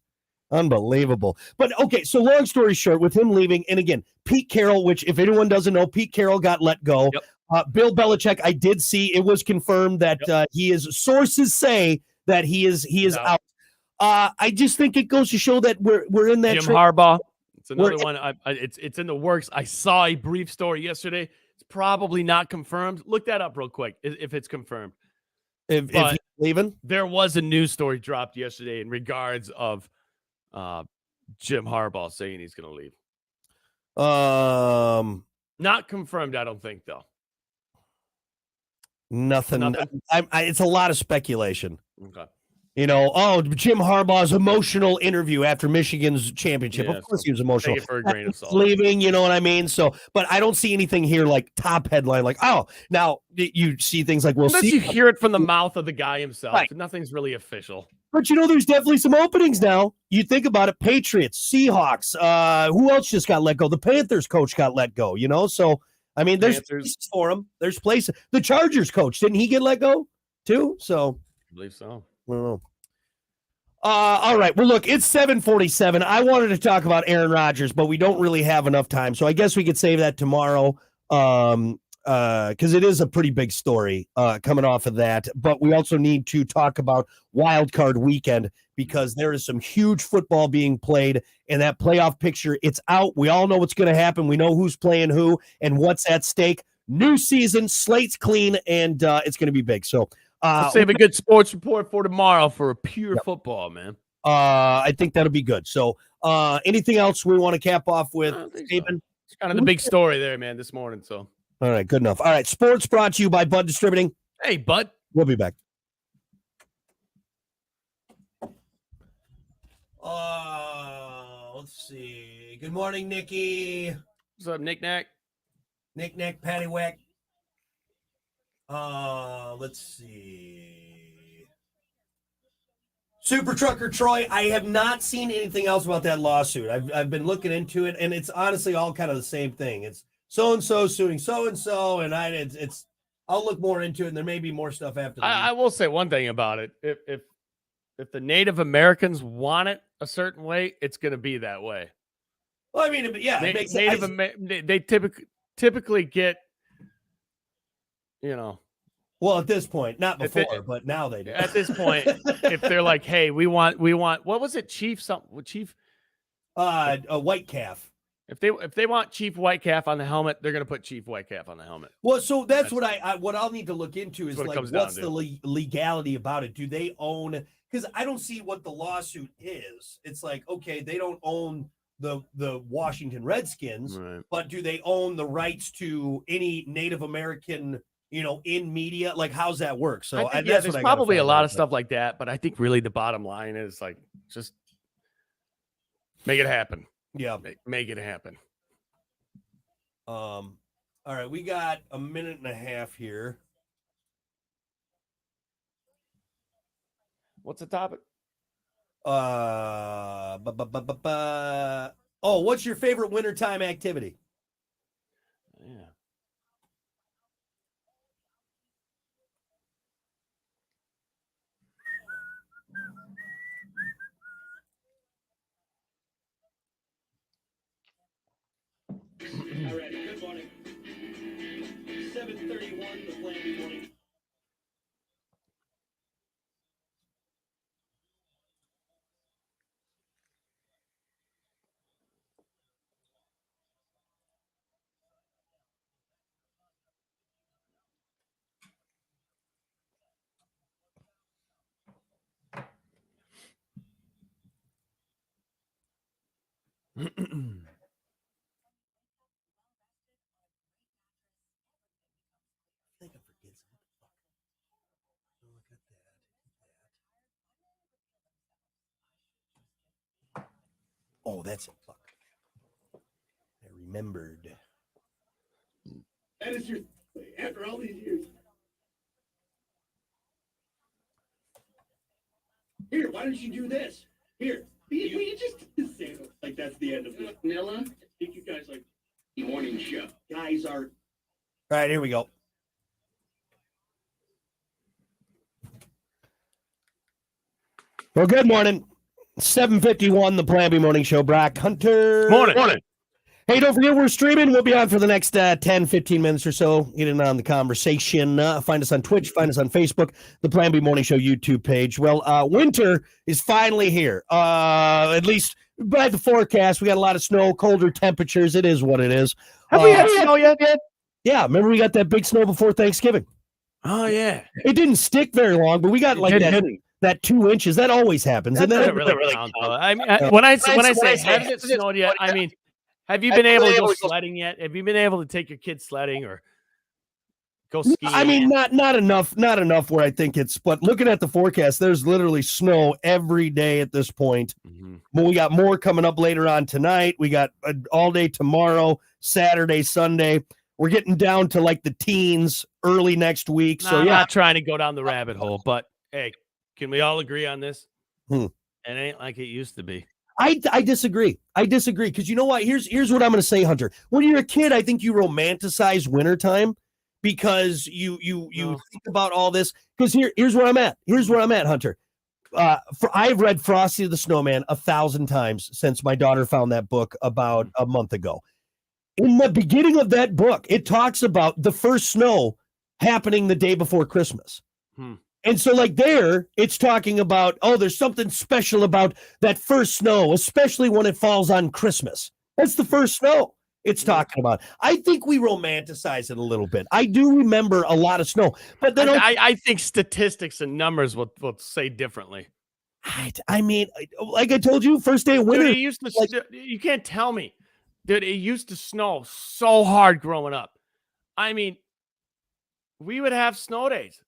Unbelievable. But okay, so long story short, with him leaving, and again, Pete Carroll, which if anyone doesn't know, Pete Carroll got let go. Yep. Bill Belichick, I did see it was confirmed that he is. Sources say that he is out. I just think it goes to show that we're in that. Jim Harbaugh. It's another one. It's in the works. I saw a brief story yesterday. It's probably not confirmed. Look that up real quick if it's confirmed. If he's leaving, there was a news story dropped yesterday in regards of Jim Harbaugh saying he's going to leave. Not confirmed, I don't think, though. Nothing. It's a lot of speculation. Okay. Jim Harbaugh's emotional interview after Michigan's championship. Yeah, of course, he was emotional. Take it for a grain of salt. Leaving, you know what I mean? So, but I don't see anything here like top headline. Like, now you see things like unless you hear it from the mouth of the guy himself. Right. Nothing's really official. But there's definitely some openings now. You think about it: Patriots, Seahawks. Who else just got let go? The Panthers coach got let go. So I mean, there's places for him. There's places. The Chargers coach, didn't he get let go too? So I believe so. I don't know. All right. Well, look, it's 7:47. I wanted to talk about Aaron Rodgers, but we don't really have enough time. So I guess we could save that tomorrow because it is a pretty big story coming off of that. But we also need to talk about Wild Card Weekend because there is some huge football being played, and that playoff picture, it's out. We all know what's going to happen. We know who's playing who and what's at stake. New season, slate's clean, and it's going to be big. So let's save a good sports report for tomorrow for a pure football, man. I think that'll be good. So anything else we want to cap off with, Stephen? So. It's kind of the big story there, man, this morning. So all right, good enough. All right, sports brought to you by Bud Distributing. Hey, Bud. We'll be back. Let's see. Good morning, Nikki. What's up, Knick-Knack? Knick-Knack, Paddywhack. Let's see. Super Trucker Troy, I have not seen anything else about that lawsuit. I've been looking into it, and it's honestly all kind of the same thing. It's so-and-so suing so-and-so, and it's I'll look more into it, and there may be more stuff after that. I will say one thing about it. If the Native Americans want it a certain way, it's going to be that way. Well, I mean, yeah, they typically get, Well, at this point, not before, but now they do. At this point, if they're like, "Hey, we want, what was it, Chief? A white calf. If they want Chief White Calf on the helmet, they're going to put Chief White Calf on the helmet. Well, so that's what what I'll need to look into is like, what's the legality about it? Do they own? Because I don't see what the lawsuit is. It's like, okay, they don't own the Washington Redskins, right, but do they own the rights to any Native American, in media? Like, how's that work? So there's probably a lot of stuff like that, but I think really the bottom line is like, just make it happen. Yeah. Make it happen. All right, we got a minute and a half here. What's the topic? What's your favorite wintertime activity? Yeah. All right, good morning. 7:31, the Plan morning. Oh, that's it. Fuck. I remembered. That is your after all these years. Here, why don't you do this? Here, will you just say it like that's the end of it? Nilla, I think you guys like the morning show. Guys are. All right, here we go. Well, good morning. 7:51, the Plan B Morning Show. Brock Hunter. Morning. Hey, don't forget we're streaming. We'll be on for the next 10, 15 minutes or so. Get in on the conversation. Find us on Twitch. Find us on Facebook. The Plan B Morning Show YouTube page. Well, winter is finally here. At least by the forecast, we got a lot of snow, colder temperatures. It is what it is. Have we had snow yet? Yeah, remember we got that big snow before Thanksgiving. Oh, yeah. It didn't stick very long, but we got that 2 inches. That always happens. That doesn't really count, though. I mean, when I say hasn't it snowed yet, I mean, have you been able to go sledding yet? Have you been able to take your kids sledding or go skiing? I mean, not enough where I think it's, but looking at the forecast, there's literally snow every day at this point. Mm-hmm. But we got more coming up later on tonight. We got all day tomorrow, Saturday, Sunday. We're getting down to like the teens early next week. So I'm not trying to go down the rabbit hole, but hey, can we all agree on this? It ain't like it used to be. I disagree. Because you know what? Here's what I'm going to say, Hunter. When you're a kid, I think you romanticize wintertime because you think about all this. Because here's where I'm at. Hunter. I've read Frosty the Snowman 1,000 times since my daughter found that book about a month ago. In the beginning of that book, it talks about the first snow happening the day before Christmas. And so like there, it's talking about, there's something special about that first snow, especially when it falls on Christmas. That's the first snow it's talking about. I think we romanticize it a little bit. I do remember a lot of snow, but then I think statistics and numbers will say differently. I mean, like I told you, first day of winter. Dude, you can't tell me. Dude, it used to snow so hard growing up. I mean, we would have snow days.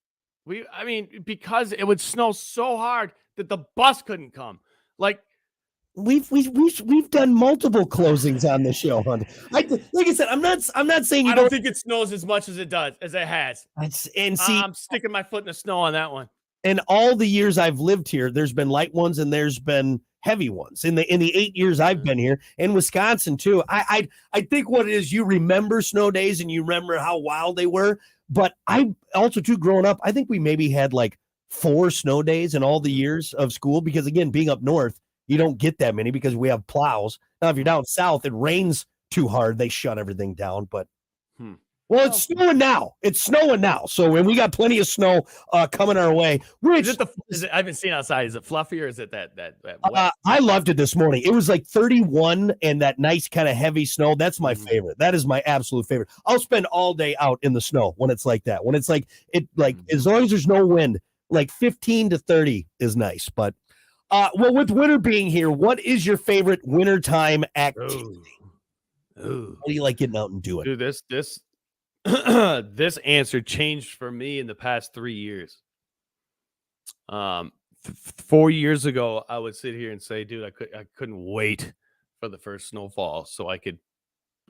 Because it would snow so hard that the bus couldn't come. Like we've done multiple closings on the show, Hunter. Like I said, I'm not saying I don't think it snows as much as it has. I'm sticking my foot in the snow on that one. And all the years I've lived here, there's been light ones and there's been heavy ones. In the 8 years I've been here, in Wisconsin too. I think what it is, you remember snow days and you remember how wild they were. But I also, too, growing up, I think we maybe had like 4 snow days in all the years of school because, again, being up north, you don't get that many because we have plows. Now, if you're down south, it rains too hard. They shut everything down. But, well, it's snowing now. So, and we got plenty of snow coming our way. I haven't seen outside. Is it fluffy or is it that wet? I loved it this morning. It was like 31 and that nice kind of heavy snow. That's my favorite. That is my absolute favorite. I'll spend all day out in the snow when it's like that. When it's like as long as there's no wind, like 15 to 30 is nice. But well, with winter being here, what is your favorite wintertime activity? Ooh. What do you like getting out and doing? Dude, this answer changed for me in the past 3 years. 4 years ago, I would sit here and say, dude, I couldn't wait for the first snowfall so I could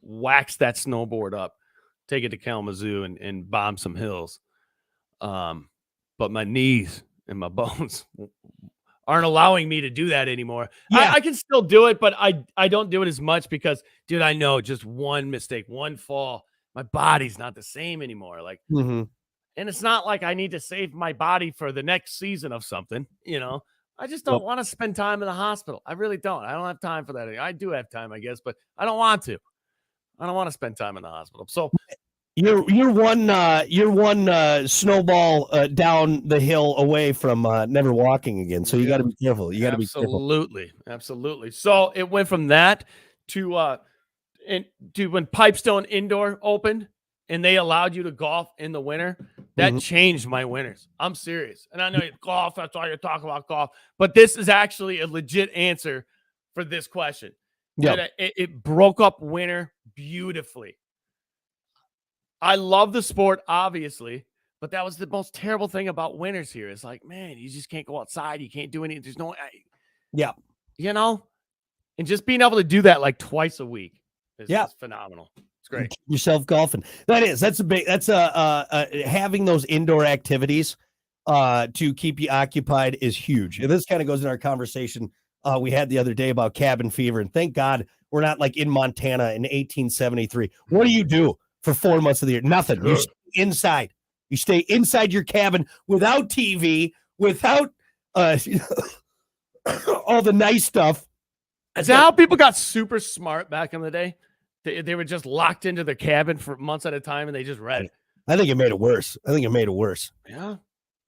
wax that snowboard up, take it to Kalamazoo and bomb some hills. But my knees and my bones aren't allowing me to do that anymore. Yeah. I can still do it, but I don't do it as much because, dude, I know just one mistake, one fall, my body's not the same anymore. Like, and it's not like I need to save my body for the next season of something, I just don't want to spend time in the hospital. I really don't. I don't have time for that. I do have time, I guess, but I don't want to. I don't want to spend time in the hospital. So you're one snowball down the hill away from never walking again. So you got to be careful. You got to be careful. Absolutely. So it went from that to when Pipestone Indoor opened and they allowed you to golf in the winter, that changed my winters. I'm serious. And I know golf, that's all you're talking about, golf. But this is actually a legit answer for this question. Yeah. It broke up winter beautifully. I love the sport, obviously, but that was the most terrible thing about winters here. It's like, man, you just can't go outside. You can't do anything. There's no, And just being able to do that like twice a week is phenomenal. It's great. Keep yourself golfing. That's having those indoor activities to keep you occupied is huge. And this kind of goes in our conversation we had the other day about cabin fever. And thank God we're not like in Montana in 1873. What do you do for 4 months of the year? Nothing. You stay inside. You stay inside your cabin without TV, without all the nice stuff. Is that how people got super smart back in the day? They were just locked into their cabin for months at a time and they just read. I think it made it worse. Yeah.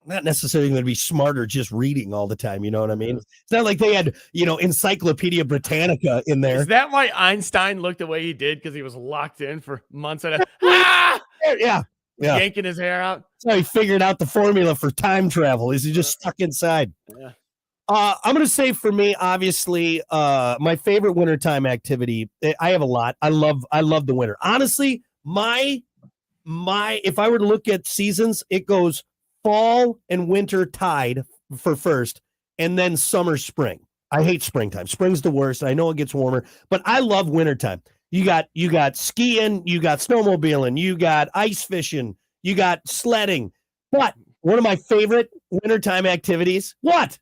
Not necessarily going to be smarter just reading all the time. You know what I mean? It's not like they had, Encyclopedia Britannica in there. Is that why Einstein looked the way he did? Because he was locked in for months at a time? Yeah. Yanking his hair out. That's how he figured out the formula for time travel. Is he just stuck inside? Yeah. I'm going to say for me, obviously, my favorite wintertime activity, I have a lot. I love the winter. Honestly, if I were to look at seasons, it goes fall and winter tied for first, and then summer, spring. I hate springtime. Spring's the worst. I know it gets warmer, but I love wintertime. You got skiing, you got snowmobiling, you got ice fishing, you got sledding. But one of my favorite wintertime activities, what?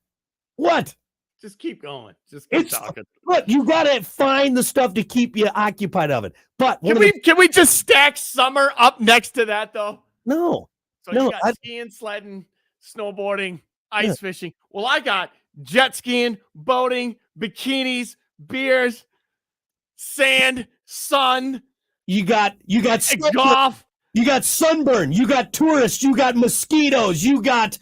Just keep going. Just keep talking. Look, you got to find the stuff to keep you occupied of it. But can we just stack summer up next to that though? No. So you got skiing, sledding, snowboarding, ice fishing. Well, I got jet skiing, boating, bikinis, beers, sand, sun. You got golf. You got sunburn. You got tourists. You got mosquitoes. You got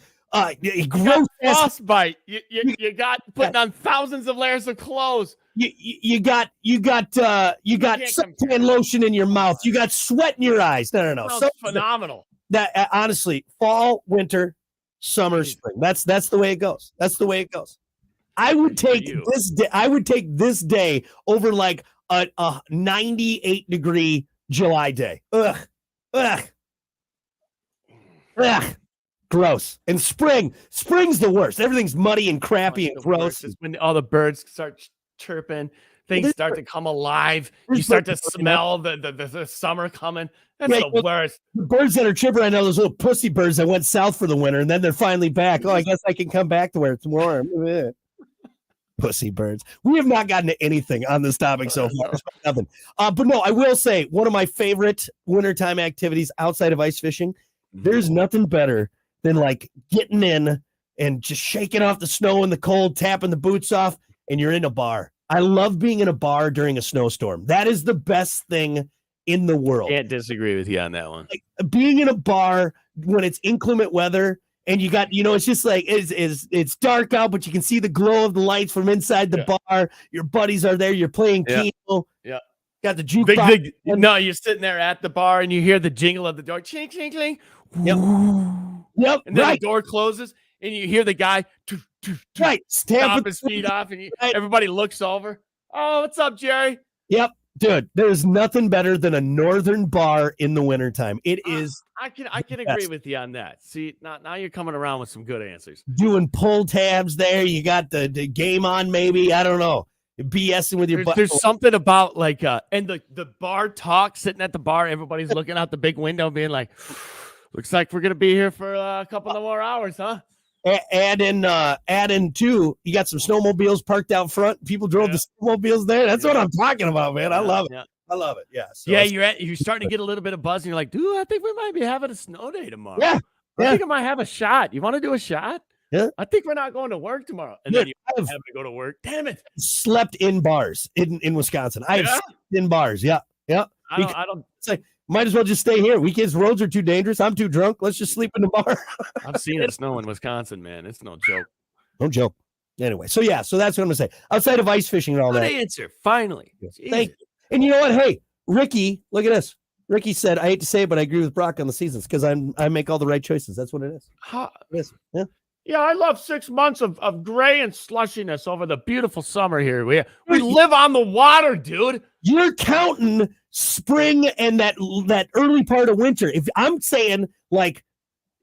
gross frostbite. You got putting on thousands of layers of clothes. You got suntan lotion in your mouth. You got sweat in your eyes. No. So phenomenal. That honestly, fall, winter, summer, spring. That's the way it goes. I would take this day over like a 98-degree July day. Ugh. Gross. And spring's the worst. Everything's muddy and crappy and gross. It's when all the birds start chirping, things start to come alive. You start to smell the summer coming. That's the worst. The birds that are chirping, I know those little pussy birds that went south for the winter, and then they're finally back. Oh, I guess I can come back to where it's warm. Pussy birds. We have not gotten to anything on this topic so far. Nothing. But no, I will say one of my favorite wintertime activities outside of ice fishing, there's nothing better than like getting in and just shaking off the snow and the cold, tapping the boots off, and you're in a bar. I love being in a bar during a snowstorm. That is the best thing in the world. Can't disagree with you on that one. Like being in a bar when it's inclement weather and you got, it's just like it's dark out, but you can see the glow of the lights from inside the bar. Your buddies are there. You're playing Keno. Yeah. Got the jukebox. No, you're sitting there at the bar and you hear the jingle of the door. Ching, ching, ching. Yep. And then the door closes and you hear the guy stomp his feet off and everybody looks over. Oh, what's up, Jerry? Yep. Dude, there's nothing better than a northern bar in the wintertime. It is. I can agree with you on that. See, now you're coming around with some good answers. Doing pull tabs there. You got the game on, maybe. I don't know. BSing with your butt. There's something about like and the bar talk, sitting at the bar, everybody's looking out the big window being like, looks like we're gonna be here for a couple of more hours, huh? Add in too, you got some snowmobiles parked out front. People drove the snowmobiles there. That's what I'm talking about, man. I love it. Yeah. I love it. Yeah. So you're starting to get a little bit of buzz and you're like, dude, I think we might be having a snow day tomorrow. Yeah. I think I might have a shot. You want to do a shot? Yeah. I think we're not going to work tomorrow. And then you have to go to work. Damn it. Slept in bars in Wisconsin. I have slept in bars. Yeah. Yeah. I don't it's like, might as well just stay here. Weekends roads are too dangerous. I'm too drunk. Let's just sleep in the bar. I've seen it snow in Wisconsin, man. It's no joke. No joke. Anyway, so that's what I'm gonna say. Outside of ice fishing and all Good that. answer. Finally. Thank you. And you know what? Hey, Ricky, look at this. Ricky said, I hate to say it, but I agree with Brock on the seasons because I make all the right choices. That's what it is. Yeah. Yeah, I love 6 months of gray and slushiness over the beautiful summer here. We live on the water, dude. You're counting spring and that early part of winter. If I'm saying like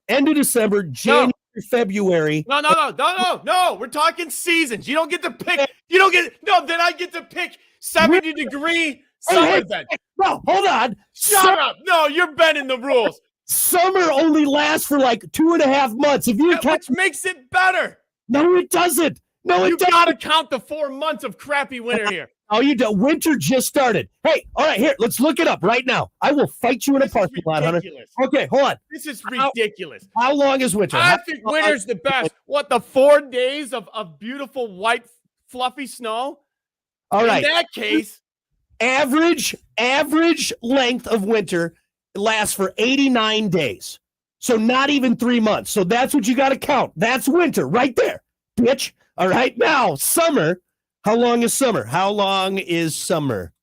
end of December, January, February. No. We're talking seasons. You don't get to pick. Then I get to pick 70-degree summer then. No, hold on. Shut up. No, you're bending the rules. Summer only lasts for like 2.5 months. If you Which makes it better. No, it doesn't. No, you gotta count the 4 months of crappy winter here. Oh, you do. Winter just started. Hey, all right, here, let's look it up right now. I will fight you in a parking lot, Hunter. Okay, hold on. This is ridiculous. How long is winter? I think winter's the best. What, the 4 days of beautiful white fluffy snow? All right. In that case, average length of winter lasts for 89 days. So not even 3 months. So that's what you got to count. That's winter right there, bitch. All right, now summer. How long is summer?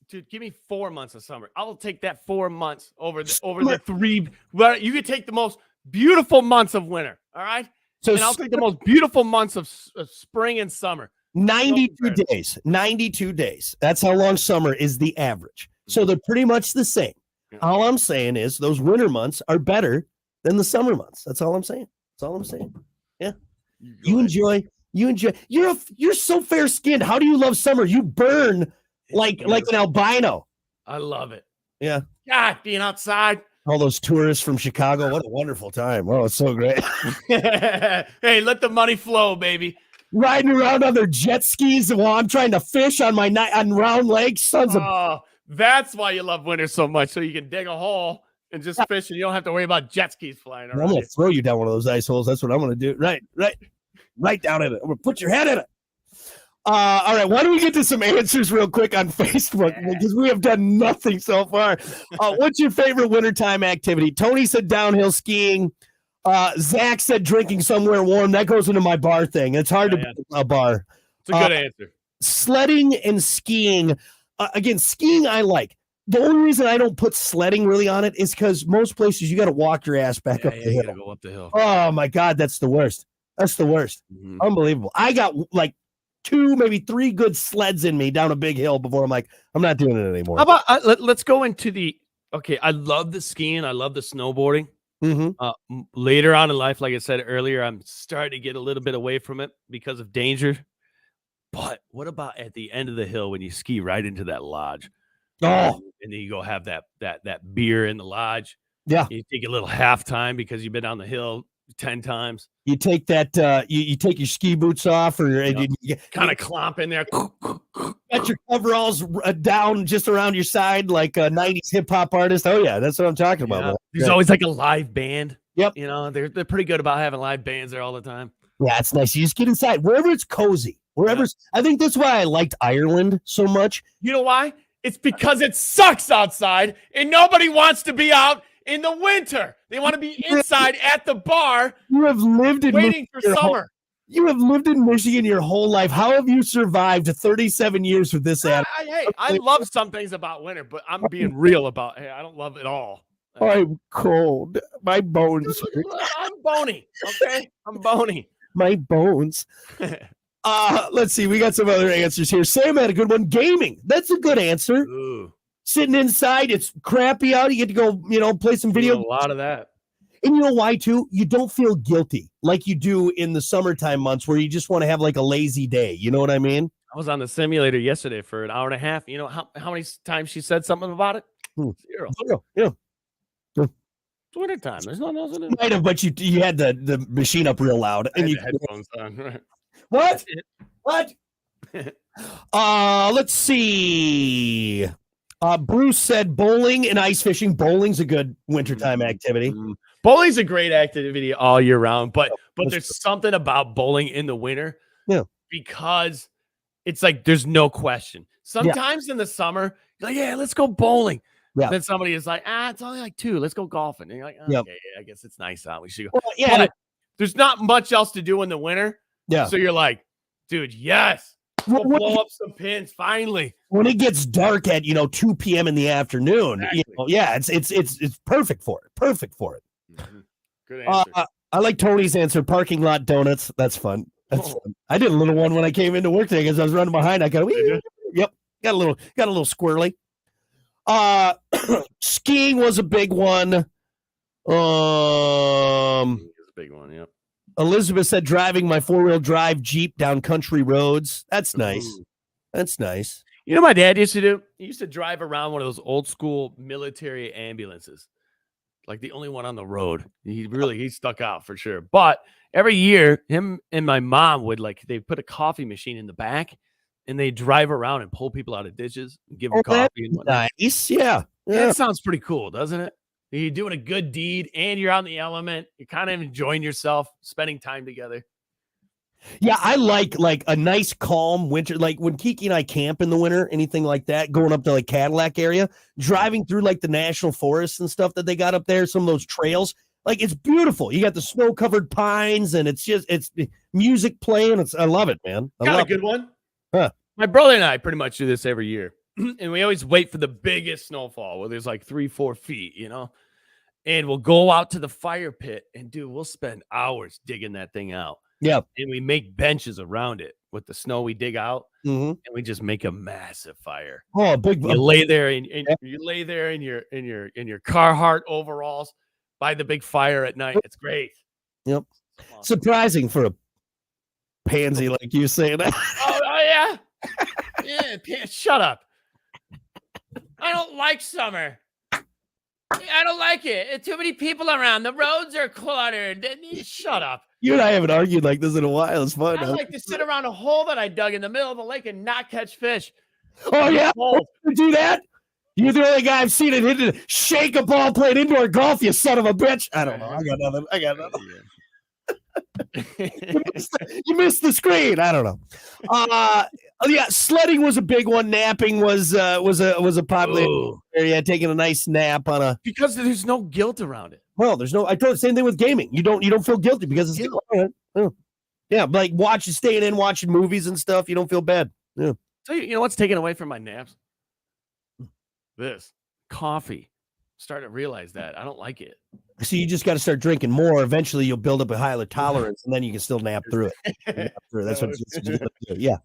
Dude, give me 4 months of summer. I will take that 4 months over the 3. Well, you could take the most beautiful months of winter. All right, and I'll take the most beautiful months of spring and summer. 92 days. 92 days. That's how long summer is the average. So they're pretty much the same. All I'm saying is those winter months are better than the summer months. That's all I'm saying. Yeah. You enjoy. You're so fair skinned. How do you love summer? You burn like an albino. I love it. Yeah. God, being outside. All those tourists from Chicago. What a wonderful time. Oh, it's so great. Hey, let the money flow, baby. Riding around on their jet skis while I'm trying to fish on Round Lake. Sons of. That's why you love winter so much, so you can dig a hole and just fish, and you don't have to worry about jet skis flying around. I'm going to throw you down one of those ice holes. That's what I'm going to do. Right down in it. I'm going to put your head in it. All right, why don't we get to some answers real quick on Facebook, because we have done nothing so far. What's your favorite wintertime activity? Tony said downhill skiing. Zach said drinking somewhere warm. That goes into my bar thing. It's hard to beat a bar. It's a good answer. Sledding and skiing. Again, skiing I like. The only reason I don't put sledding really on it is because most places you got to walk your ass back up the hill. You got to go up the hill. Oh, my God, that's the worst. Mm-hmm. Unbelievable. I got like 2, maybe 3 good sleds in me down a big hill before I'm like, I'm not doing it anymore. How about let's go into I love the skiing. I love the snowboarding. Mm-hmm. Later on in life, like I said earlier, I'm starting to get a little bit away from it because of danger. But what about at the end of the hill when you ski right into that lodge? Oh, and then you go have that beer in the lodge. Yeah. You take a little halftime because you've been down the hill 10 times. You take that, you take your ski boots off, or you kind of clomp in there. Got your coveralls down just around your side like a 90s hip hop artist. Oh, yeah, that's what I'm talking about. Man. There's always like a live band. Yep. They're pretty good about having live bands there all the time. Yeah, it's nice. You just get inside wherever it's cozy. I think that's why I liked Ireland so much. You know why? It's because it sucks outside and nobody wants to be out in the winter. They want to be inside at the bar. You have lived in waiting for summer. You have lived in Michigan your whole life. How have you survived 37 years with this attitude? I love some things about winter, but I'm being real about I don't love it all. I'm cold. My bones. I'm bony. Okay? I'm bony. My bones. Let's see. We got some other answers here. Sam had a good one. Gaming. That's a good answer. Ooh. Sitting inside, it's crappy out. You get to go, play some video. A lot of that. And you know why, too? You don't feel guilty like you do in the summertime months where you just want to have like a lazy day. You know what I mean? I was on the simulator yesterday for an hour and a half. You know how many times she said something about it? 0. Yeah. It's winter time. There's nothing else in it. Might have, but you had the machine up real loud. And you headphones on. What? Let's see. Bruce said bowling and ice fishing. Bowling's a good wintertime activity. Bowling's a great activity all year round, but there's something about bowling in the winter. Yeah. Because it's like there's no question. Sometimes in the summer, you're like, yeah, let's go bowling. Yeah. Then somebody is like, it's only like 2. Let's go golfing. And you're like, okay, I guess it's nice out. We should go. Well, but there's not much else to do in the winter. Yeah. So you're like, dude, yes. We'll blow up some pins finally. When it gets dark at 2 p.m. in the afternoon, exactly. It's perfect for it. Mm-hmm. Good answer. I like Tony's answer. Parking lot donuts. That's fun. Fun. I did a little one when I came into work today because I was running behind. I got got a little squirrely. Skiing was a big one. big one. Yep. Elizabeth said driving my 4-wheel drive Jeep down country roads. That's nice. Ooh. That's nice. You know what my dad used to do? He used to drive around one of those old school military ambulances. Like the only one on the road. He stuck out for sure. But every year, him and my mom would they put a coffee machine in the back and they drive around and pull people out of ditches and give them coffee and whatnot. Nice. Yeah. That sounds pretty cool, doesn't it? You're doing a good deed and you're out in the element. You're kind of enjoying yourself, spending time together. Yeah, I like a nice calm winter, like when Kiki and I camp in the winter, anything like that, going up to Cadillac area, driving through the national forests and stuff that they got up there, some of those trails. It's beautiful. You got the snow-covered pines and it's music playing. I love it, man. Got a good one. Huh. My brother and I pretty much do this every year. And we always wait for the biggest snowfall where there's 3-4 feet, and we'll go out to the fire pit and we'll spend hours digging that thing out. Yeah. And we make benches around it with the snow we dig out, mm-hmm. and we just make a massive fire. Oh, big! You lay there in your Carhartt overalls by the big fire at night. It's great. Yep. Awesome. Surprising for a pansy like you saying that. Oh yeah. Yeah. Shut up. I don't like summer. I don't like it. Too many people around. The roads are cluttered. Shut up. You and I haven't argued like this in a while. It's fun. I like to sit around a hole that I dug in the middle of the lake and not catch fish. Oh, yeah? You do that? You're the only guy I've seen it shake a ball playing indoor golf, you son of a bitch. I don't know. I got nothing. You missed the screen. I don't know. Yeah, sledding was a big one. Napping was a popular area. Taking a nice nap on because there's no guilt around it. Well, there's no. I told the same thing with gaming. You don't feel guilty because it's guilt. Yeah, staying in, watching movies and stuff. You don't feel bad. Yeah. So you know what's taken away from my naps? This coffee. Starting to realize that I don't like it. So you just got to start drinking more. Eventually, you'll build up a higher tolerance, and then you can still nap through it. That's what it's do. Yeah.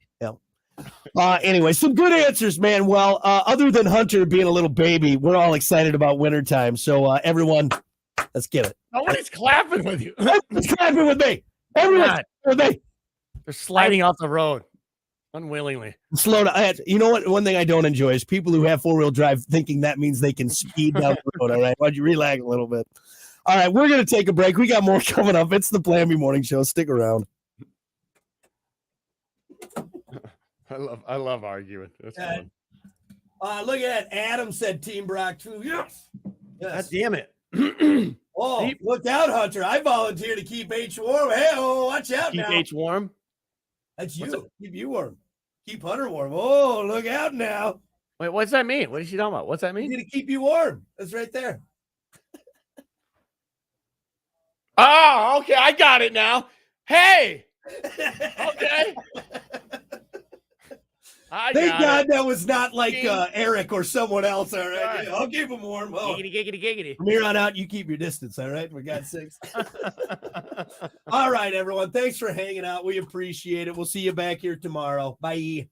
Anyway, some good answers, man. Well, other than Hunter being a little baby, we're all excited about wintertime. So everyone, let's get it. Nobody's clapping with you. Everyone's clapping with me. Everyone's with me. They're sliding off the road unwillingly. Slow down. You know what? One thing I don't enjoy is people who have 4-wheel drive thinking that means they can speed down the road. All right, why don't you relax a little bit? All right, we're gonna take a break. We got more coming up. It's the Plan B Morning Show. Stick around. I love arguing. That's fun. Look at that. Adam said Team Brock too. Yes. God damn it. Oh, look out, Hunter. I volunteer to keep H warm. Hey, watch out now. Keep H warm? That's you. Keep you warm. Keep Hunter warm. Oh, look out now. Wait, what's that mean? What is she talking about? What's that mean? You need to keep you warm. That's right there. Oh, okay. I got it now. Hey. Okay. Thank God that was not Eric or someone else, all right? I'll keep him warm. Oh. Giggity. From here on out, you keep your distance, all right? For God's sakes. All right, everyone. Thanks for hanging out. We appreciate it. We'll see you back here tomorrow. Bye.